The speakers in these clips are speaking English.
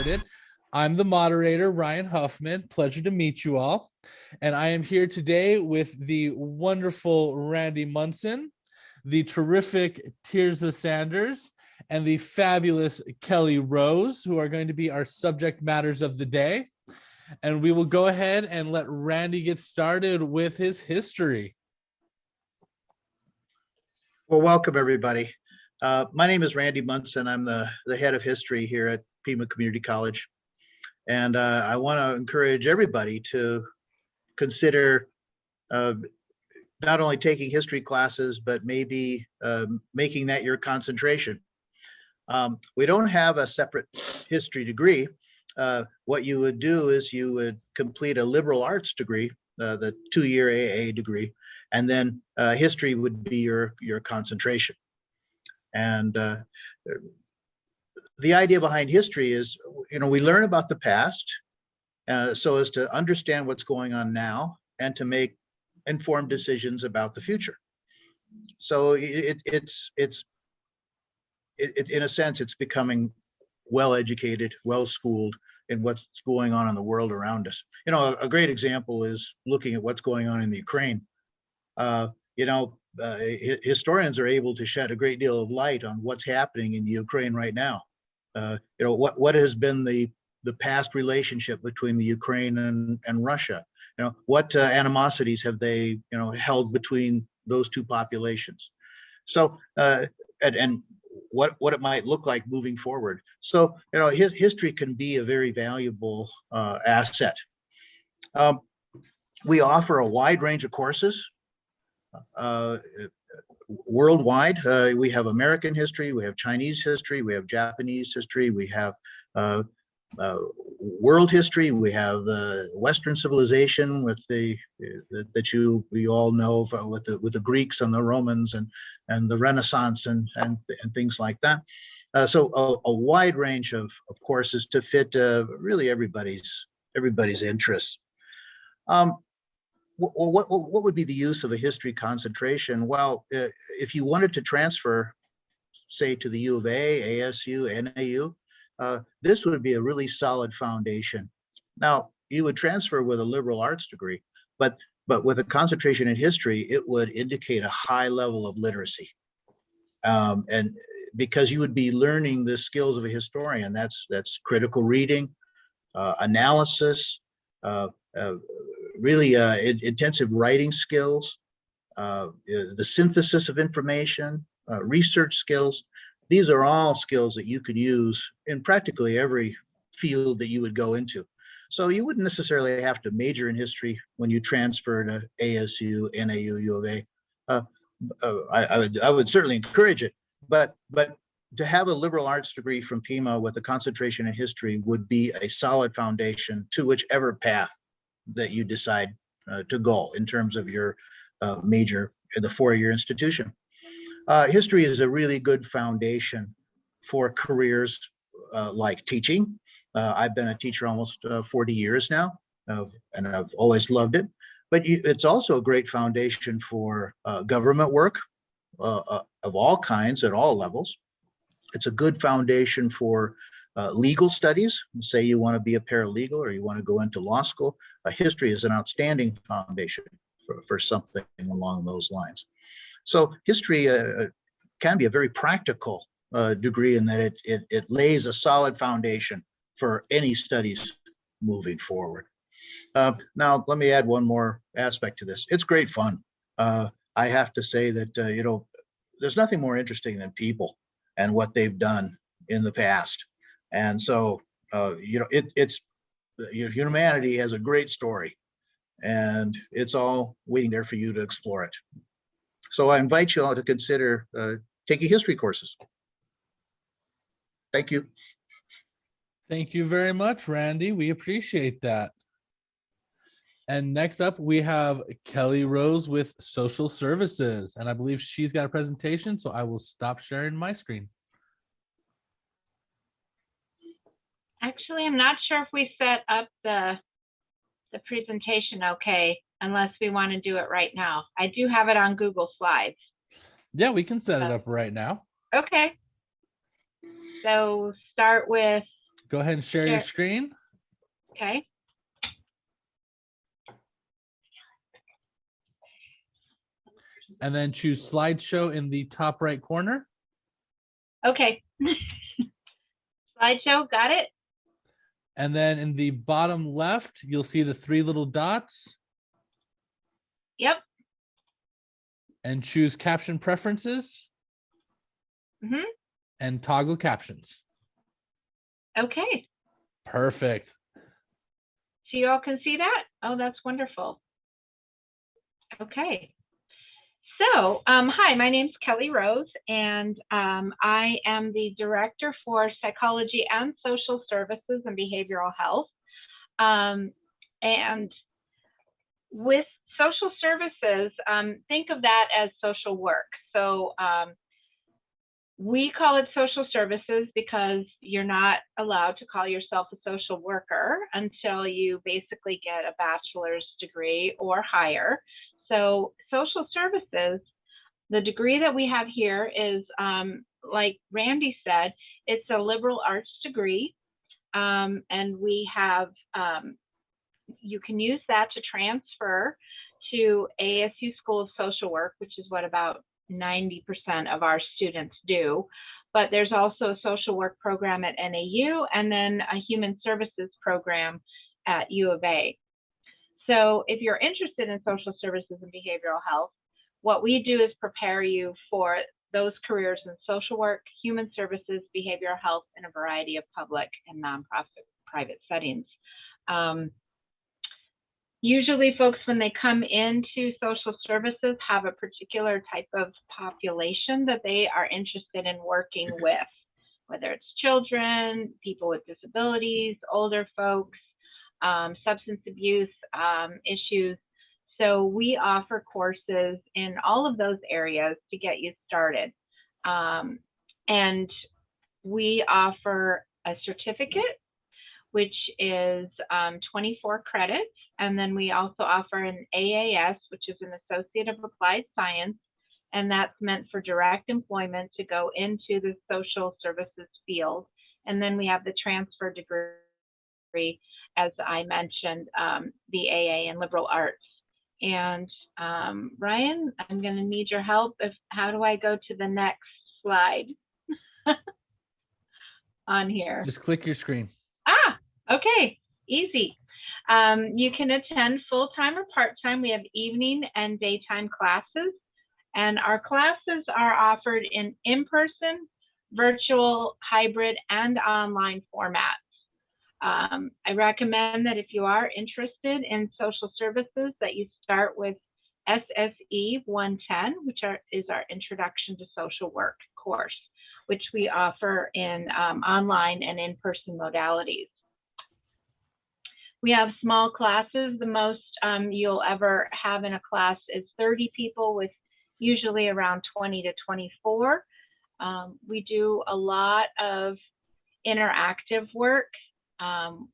started. I'm the moderator, Ryan Huffman. Pleasure to meet you all. And I am here today with the wonderful Randy Munsen, the terrific Tirza Sanders, and the fabulous Kelly Rose, who are going to be our subject matters of the day. And we will go ahead and let Randy get started with his history. Well, welcome everybody. My name is Randy Munsen. I'm the head of history here at Pima Community College. And I want to encourage everybody to consider not only taking history classes, but maybe making that your concentration. We don't have a separate history degree. What you would do is you would complete a liberal arts degree, the 2-year AA degree, and then history would be your concentration. And the idea behind history is, we learn about the past so as to understand what's going on now and to make informed decisions about the future. So it's in a sense, it's becoming well-educated, well-schooled in what's going on in the world around us. A great example is looking at what's going on in the Ukraine. Historians are able to shed a great deal of light on what's happening in the Ukraine right now. What has been the past relationship between the Ukraine and Russia? What animosities have they held between those two populations? So and what it might look like moving forward. So history can be a very valuable asset. We offer a wide range of courses. Worldwide, we have American history, we have Chinese history, we have Japanese history, we have world history, we have Western civilization with that we all know with the Greeks and the Romans and the Renaissance and things like that. So a wide range of courses to fit really everybody's interests. What would be the use of a history concentration? Well, if you wanted to transfer, say, to the U of A, ASU, NAU, this would be a really solid foundation. Now, you would transfer with a liberal arts degree, but with a concentration in history, it would indicate a high level of literacy. And because you would be learning the skills of a historian, that's critical reading, analysis, really intensive writing skills, the synthesis of information, research skills. These are all skills that you could use in practically every field that you would go into. So you wouldn't necessarily have to major in history when you transfer to ASU, NAU, U of A. I would certainly encourage it, but to have a liberal arts degree from Pima with a concentration in history would be a solid foundation to whichever path that you decide to go in terms of your major in the 4-year institution. History is a really good foundation for careers like teaching. I've been a teacher almost 40 years now, and I've always loved it. But it's also a great foundation for government work of all kinds at all levels. It's a good foundation for legal studies. Say you want to be a paralegal or you want to go into law school. History is an outstanding foundation for something along those lines. So history can be a very practical degree in that it lays a solid foundation for any studies moving forward. Now, let me add one more aspect to this. It's great fun. I have to say that, there's nothing more interesting than people and what they've done in the past. And so, humanity has a great story, and it's all waiting there for you to explore it. So I invite you all to consider taking history courses. Thank you. Thank you very much, Randy. We appreciate that. And next up, we have Kelly Rose with Social Services. And I believe she's got a presentation, so I will stop sharing my screen. Actually, I'm not sure if we set up the presentation okay, unless we want to do it right now. I do have it on Google Slides. Yeah, we can set it up right now. Okay. So start with Go ahead and share your Share. screen. Okay. And then choose slideshow in the top right corner. Okay. Slideshow, got it? And then in the bottom left, you'll see the 3 little dots. Yep. And choose caption preferences. Mm-hmm. And toggle captions. Okay. Perfect. So you all can see that? Oh, that's wonderful. Okay. So, hi, my name's Kelly Rose, and I am the Director for Psychology and Social Services and Behavioral Health. And with social services, think of that as social work. So we call it social services because you're not allowed to call yourself a social worker until you basically get a bachelor's degree or higher. So social services, the degree that we have here is, like Randy said, it's a liberal arts degree. And we have, you can use that to transfer to ASU School of Social Work, which is what about 90% of our students do. But there's also a social work program at NAU and then a human services program at U of A. So if you're interested in social services and behavioral health, what we do is prepare you for those careers in social work, human services, behavioral health, and a variety of public and nonprofit private settings. Usually folks, when they come into social services, have a particular type of population that they are interested in working with, whether it's children, people with disabilities, older folks, substance abuse issues. So we offer courses in all of those areas to get you started. And we offer a certificate, which is 24 credits. And then we also offer an AAS, which is an Associate of Applied Science. And that's meant for direct employment to go into the social services field. And then we have the transfer degree, as I mentioned, the AA in liberal arts. And Ryan, I'm going to need your help. How do I go to the next slide on here? Just click your screen. Ah, okay, easy. You can attend full-time or part-time. We have evening and daytime classes, and our classes are offered in-person, virtual, hybrid, and online formats. I recommend that if you are interested in social services, that you start with SSE 110, which is our Introduction to Social Work course, which we offer in online and in-person modalities. We have small classes. The most you'll ever have in a class is 30 people, with usually around 20 to 24. We do a lot of interactive work.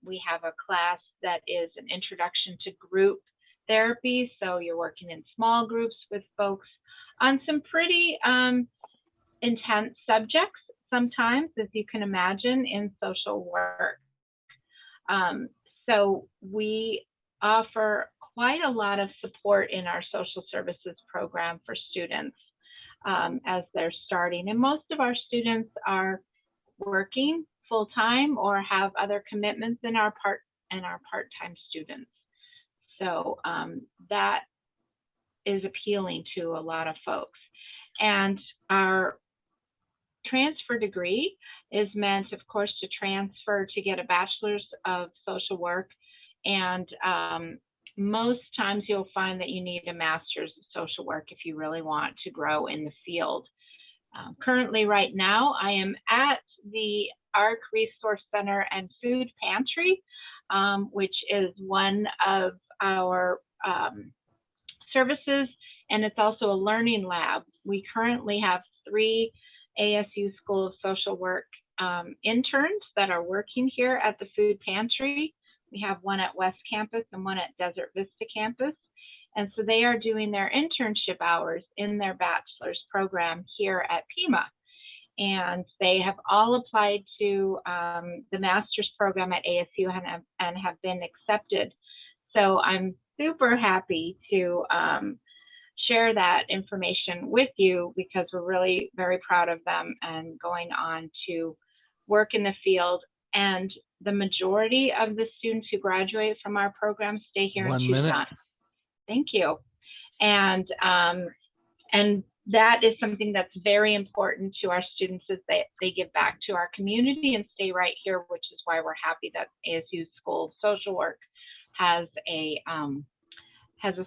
We have a class that is an introduction to group therapy. So you're working in small groups with folks on some pretty intense subjects sometimes, as you can imagine, in social work. So we offer quite a lot of support in our social services program for students as they're starting. And most of our students are working full-time or have other commitments in our part-time students. So that is appealing to a lot of folks. And our transfer degree is meant, of course, to transfer to get a bachelor's of social work. And most times you'll find that you need a master's of social work if you really want to grow in the field. Currently, right now, I am at the ARC Resource Center and Food Pantry, which is one of our services, and it's also a learning lab. We currently have 3 ASU School of Social Work interns that are working here at the Food Pantry. We have one at West Campus and one at Desert Vista Campus. And so they are doing their internship hours in their bachelor's program here at Pima. and they have all applied to the master's program at ASU and have been accepted. So I'm super happy to share that information with you because we're really very proud of them and going on to work in the field. And the majority of the students who graduate from our program stay here in Tucson. Thank you. And that is something that's very important to our students, is that they give back to our community and stay right here, which is why we're happy that ASU School of Social Work has a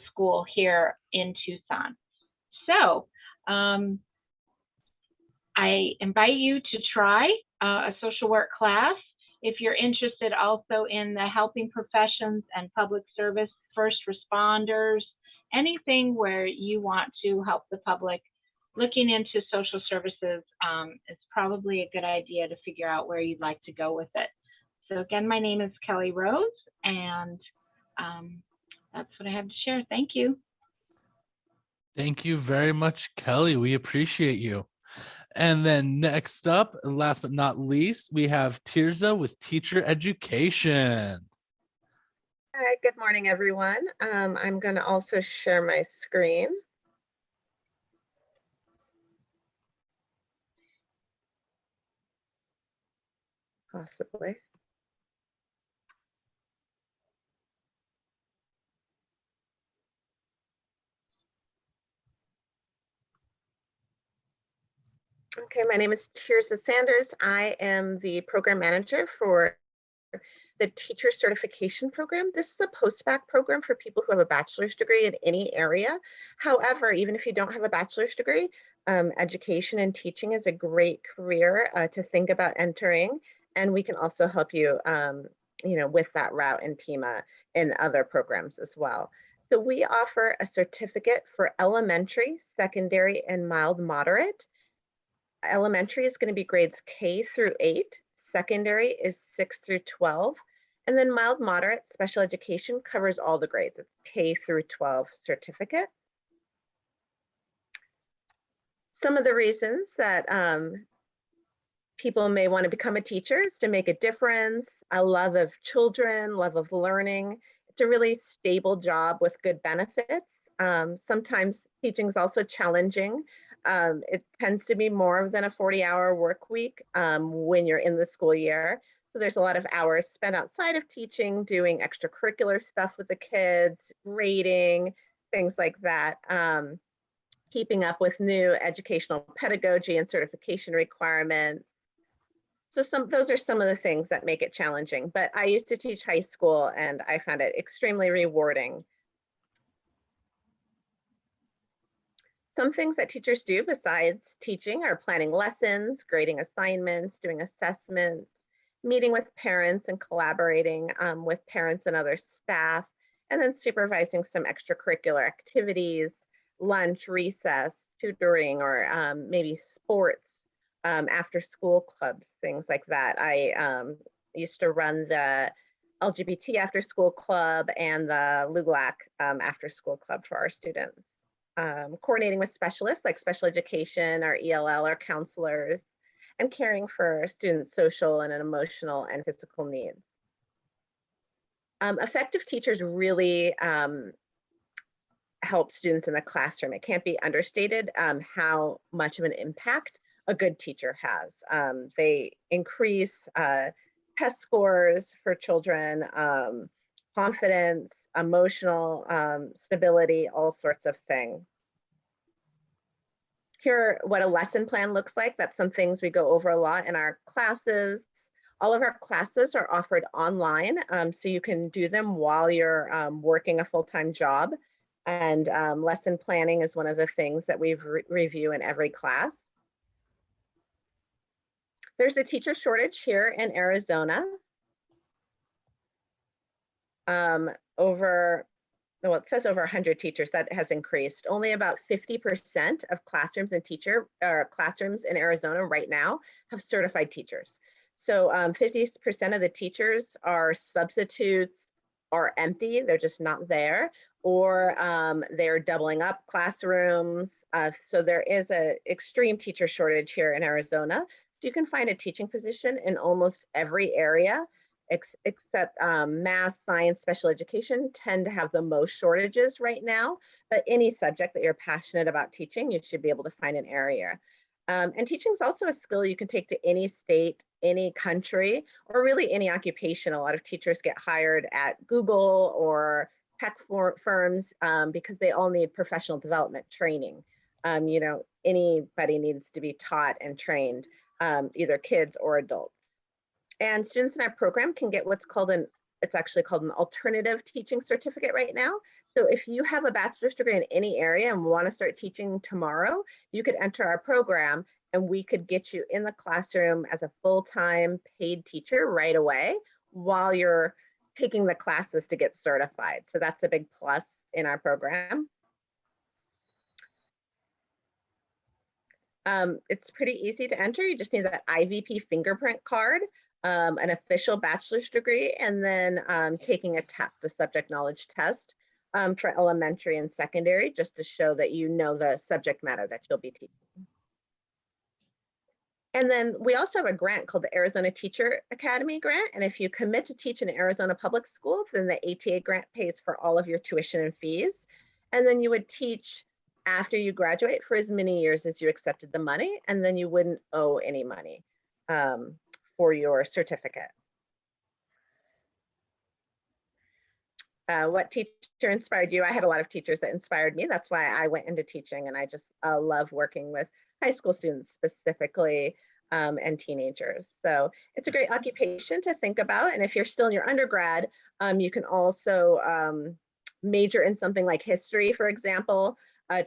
school here in Tucson. So I invite you to try a social work class. If you're interested also in the helping professions and public service, first responders, anything where you want to help the public, looking into social services is probably a good idea to figure out where you'd like to go with it. So again, my name is Kelly Rose, and that's what I have to share. Thank you. Thank you very much, Kelly. We appreciate you. And then next up, and last but not least, we have Tirza with Teacher Education. Hi, good morning, everyone. I'm going to also share my screen. Possibly. Okay, my name is Tirza Sanders. I am the program manager for the Teacher Certification Program. This is a post-bac program for people who have a bachelor's degree in any area. However, even if you don't have a bachelor's degree, education and teaching is a great career to think about entering. And we can also help you, with that route in Pima and other programs as well. So we offer a certificate for elementary, secondary, and mild moderate. Elementary is going to be grades K through 8. Secondary is 6 through 12. And then mild moderate special education covers all the grades. It's K through 12 certificate. Some of the reasons that people may want to become a teacher is to make a difference, a love of children, love of learning. It's a really stable job with good benefits. Sometimes teaching is also challenging. It tends to be more than a 40-hour work week when you're in the school year. So there's a lot of hours spent outside of teaching, doing extracurricular stuff with the kids, grading, things like that. Keeping up with new educational pedagogy and certification requirements. So those are some of the things that make it challenging. But I used to teach high school and I found it extremely rewarding. Some things that teachers do besides teaching are planning lessons, grading assignments, doing assessments, meeting with parents and collaborating with parents and other staff, and then supervising some extracurricular activities, lunch, recess, tutoring, or maybe sports, after school clubs, things like that. I used to run the LGBT after school club and the LUGLAC after school club for our students. Coordinating with specialists like special education or ELL or counselors, and caring for students' social and emotional and physical needs. Effective teachers really help students in the classroom. It can't be understated how much of an impact a good teacher has. They increase test scores for children, confidence, emotional stability, all sorts of things. Here, what a lesson plan looks like. That's some things we go over a lot in our classes. All of our classes are offered online, so you can do them while you're working a full-time job. And lesson planning is one of the things that we review in every class. There's a teacher shortage here in Arizona. Well, it says over 100 teachers. That has increased. Only about 50% of classrooms classrooms in Arizona right now have certified teachers. So 50% of the teachers are substitutes or empty. They're just not there. or they're doubling up classrooms. So there is an extreme teacher shortage here in Arizona. So you can find a teaching position in almost every area, except math, science, special education tend to have the most shortages right now. But any subject that you're passionate about teaching, you should be able to find an area. And teaching is also a skill you can take to any state, any country, or really any occupation. A lot of teachers get hired at Google or tech firms because they all need professional development training. You know, anybody needs to be taught and trained, either kids or adults. And students in our program can get what's called it's actually called an alternative teaching certificate right now. So if you have a bachelor's degree in any area and want to start teaching tomorrow, you could enter our program and we could get you in the classroom as a full-time paid teacher right away while you're taking the classes to get certified. So that's a big plus in our program. It's pretty easy to enter. You just need that IVP fingerprint card, an official bachelor's degree, and then taking a test, a subject knowledge test for elementary and secondary, just to show that you know the subject matter that you'll be teaching. And then we also have a grant called the Arizona Teacher Academy grant. And if you commit to teach in Arizona public schools, then the ATA grant pays for all of your tuition and fees. And then you would teach after you graduate for as many years as you accepted the money, and then you wouldn't owe any money for your certificate. What teacher inspired you? I had a lot of teachers that inspired me. That's why I went into teaching, and I just love working with high school students specifically and teenagers. So it's a great occupation to think about. And if you're still in your undergrad, you can also major in something like history, for example,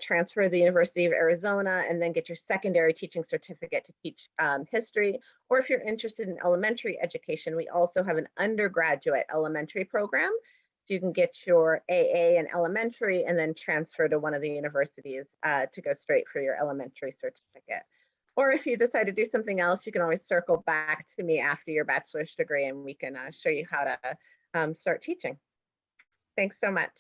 transfer to the University of Arizona and then get your secondary teaching certificate to teach history. Or if you're interested in elementary education, we also have an undergraduate elementary program. So you can get your AA in elementary and then transfer to one of the universities to go straight for your elementary certificate. Or if you decide to do something else, you can always circle back to me after your bachelor's degree and we can show you how to start teaching. Thanks so much.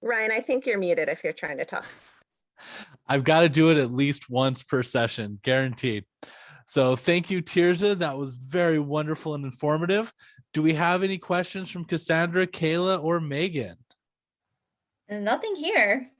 Ryan, I think you're muted if you're trying to talk. I've got to do it at least once per session, guaranteed. So thank you, Tirza. That was very wonderful and informative. Do we have any questions from Cassandra, Kayla, or Megan? Nothing here.